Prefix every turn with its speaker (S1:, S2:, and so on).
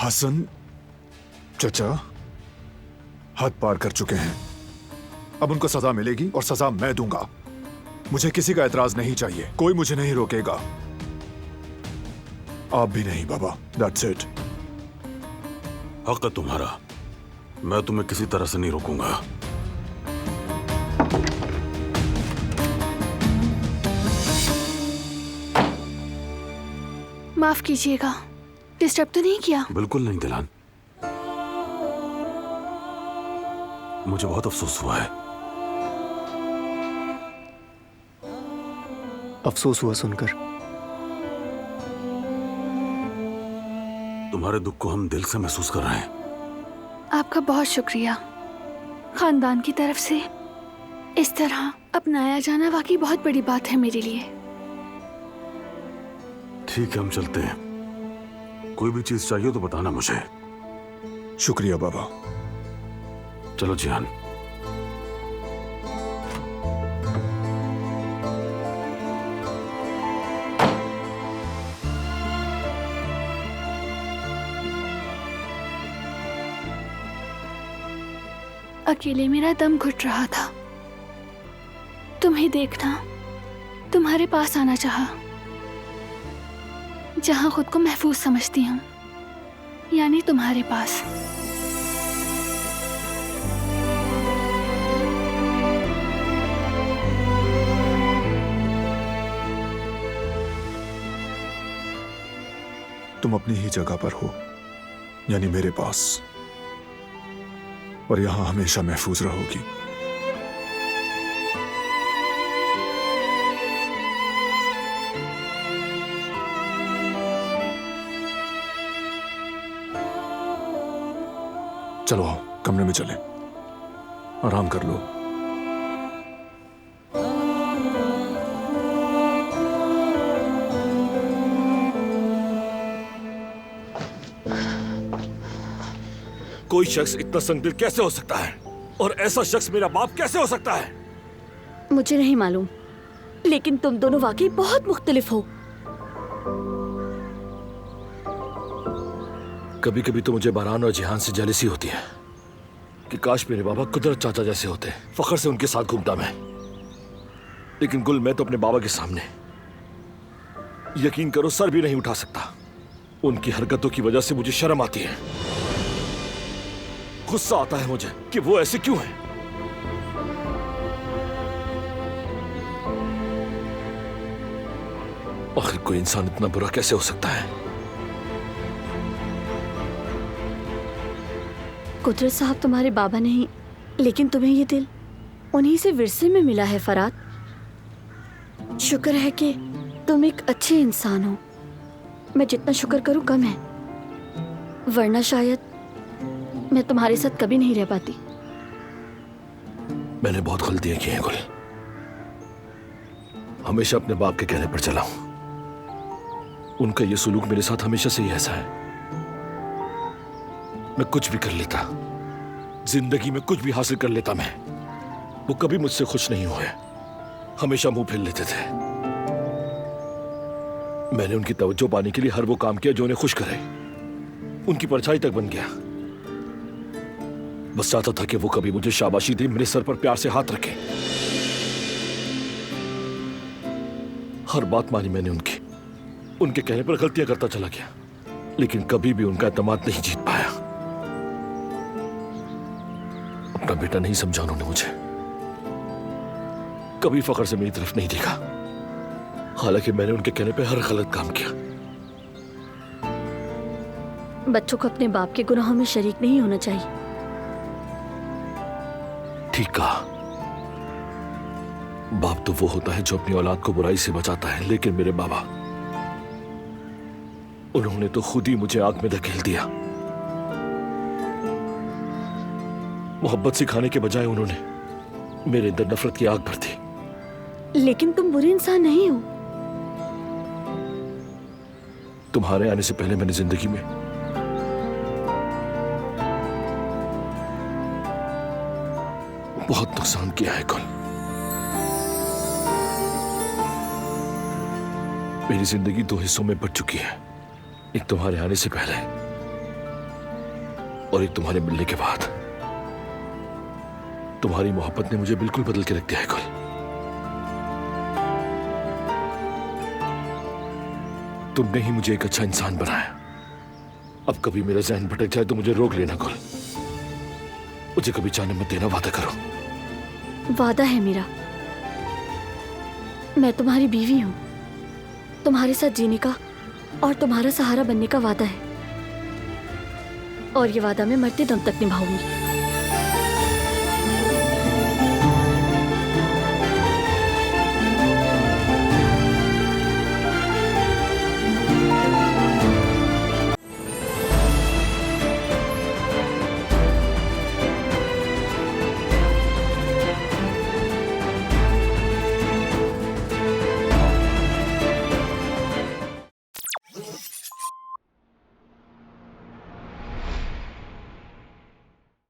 S1: हसन चचा हद पार कर चुके हैं। अब उनको सजा मिलेगी और सजा मैं दूंगा। मुझे किसी का एतराज नहीं चाहिए, कोई मुझे नहीं रोकेगा, आप भी नहीं बाबा। That's it.
S2: हक है तुम्हारा, मैं तुम्हें किसी तरह से नहीं रोकूंगा।
S3: माफ कीजिएगा, डिस्टर्ब तो नहीं किया?
S2: बिल्कुल नहीं दिलान, मुझे बहुत अफसोस हुआ है।
S4: अफसोस हुआ सुनकर।
S2: तुम्हारे दुख को हम दिल से महसूस कर रहे हैं।
S3: आपका बहुत शुक्रिया। खानदान की तरफ से इस तरह अपनाया जाना वाकई बहुत बड़ी बात है मेरे लिए।
S2: ठीक है, हम चलते हैं। कोई भी चीज चाहिए तो बताना मुझे।
S1: शुक्रिया बाबा।
S2: चलो जिहान।
S3: अकेले मेरा दम घुट रहा था। तुम्हें देखना, तुम्हारे पास आना चाहा, जहां खुद को महफूज समझती हूँ, यानी तुम्हारे पास।
S1: तुम अपनी ही जगह पर हो, यानी मेरे पास, और यहां हमेशा महफूज रहोगी। चलो आओ, कमरे में चलें, आराम कर लो।
S5: कोई शख्स इतना संगदिल कैसे हो सकता है, और ऐसा शख्स मेरा बाप कैसे हो सकता है?
S6: मुझे नहीं मालूम, लेकिन तुम दोनों वाकई बहुत मुख्तलिफ हो।
S5: कभी कभी तो मुझे बारान और जिहान से जेलसी होती है कि काश मेरे बाबा कुदरत चाचा जैसे होते, फख्र से उनके साथ घूमता मैं। लेकिन गुल, मैं तो अपने बाबा के सामने यकीन करो सर भी नहीं उठा सकता। उनकी हरकतों की वजह से मुझे शर्म आती है, गुस्सा आता है मुझे कि वो ऐसे क्यों हैं। आखिर कोई इंसान इतना बुरा कैसे हो सकता है?
S6: कुदरत साहब तुम्हारे बाबा नहीं, लेकिन तुम्हें ये दिल उन्हीं से विरसे में मिला है फरात। शुक्र है कि तुम एक अच्छे इंसान हो। मैं जितना शुक्र करूं कम है, वरना शायद मैं तुम्हारे साथ कभी नहीं रह पाती।
S5: मैंने बहुत गलतियां की हैं गुल, हमेशा अपने बाप के कहने पर चला हूं। उनका ये सुलूक मेरे साथ हमेशा से ही ऐसा है। मैं कुछ भी कर लेता, जिंदगी में कुछ भी हासिल कर लेता मैं, वो कभी मुझसे खुश नहीं हुए, हमेशा मुंह फेर लेते थे। मैंने उनकी तवज्जो पाने के लिए हर वो काम किया जो उन्हें खुश करे, उनकी परछाई तक बन गया। बस चाहता था कि वो कभी मुझे शाबाशी दे, मेरे सर पर प्यार से हाथ रखे। हर बात मानी मैंने उनकी, उनके कहने पर गलतियां करता चला गया, लेकिन कभी भी उनका एतमाद नहीं जीत पाया। अपना बेटा नहीं समझा उन्होंने मुझे, कभी फख्र से मेरी तरफ नहीं देखा, हालांकि मैंने उनके कहने पर हर गलत काम किया।
S6: बच्चों को अपने बाप के गुनाहों में शरीक नहीं होना चाहिए।
S5: ठीक कहा, बाप तो वो होता है जो अपनी औलाद को बुराई से बचाता है, लेकिन मेरे बाबा, उन्होंने तो खुद ही मुझे आग में धकेल दिया। मोहब्बत सिखाने के बजाय उन्होंने मेरे अंदर नफरत की आग भर दी।
S6: लेकिन तुम बुरे इंसान नहीं हो।
S5: तुम्हारे आने से पहले मैंने जिंदगी में बहुत नुकसान किया है कुल। मेरी जिंदगी दो हिस्सों में बट चुकी है, एक तुम्हारे आने से पहले और एक तुम्हारे मिलने के बाद। तुम्हारी मोहब्बत ने मुझे बिल्कुल बदल के रख दिया है गुल। तुमने ही मुझे एक अच्छा इंसान बनाया। अब कभी मेरा ज़हन भटक जाए तो मुझे रोक लेना गुल। मुझे कभी जाने मत देना, वादा करो।
S6: वादा है मेरा। मैं तुम्हारी बीवी हूँ। तुम्हारे साथ जीने का और तुम्हारा सहारा बनने का वादा है, और ये वादा मैं मरते दम तक निभाऊंगी।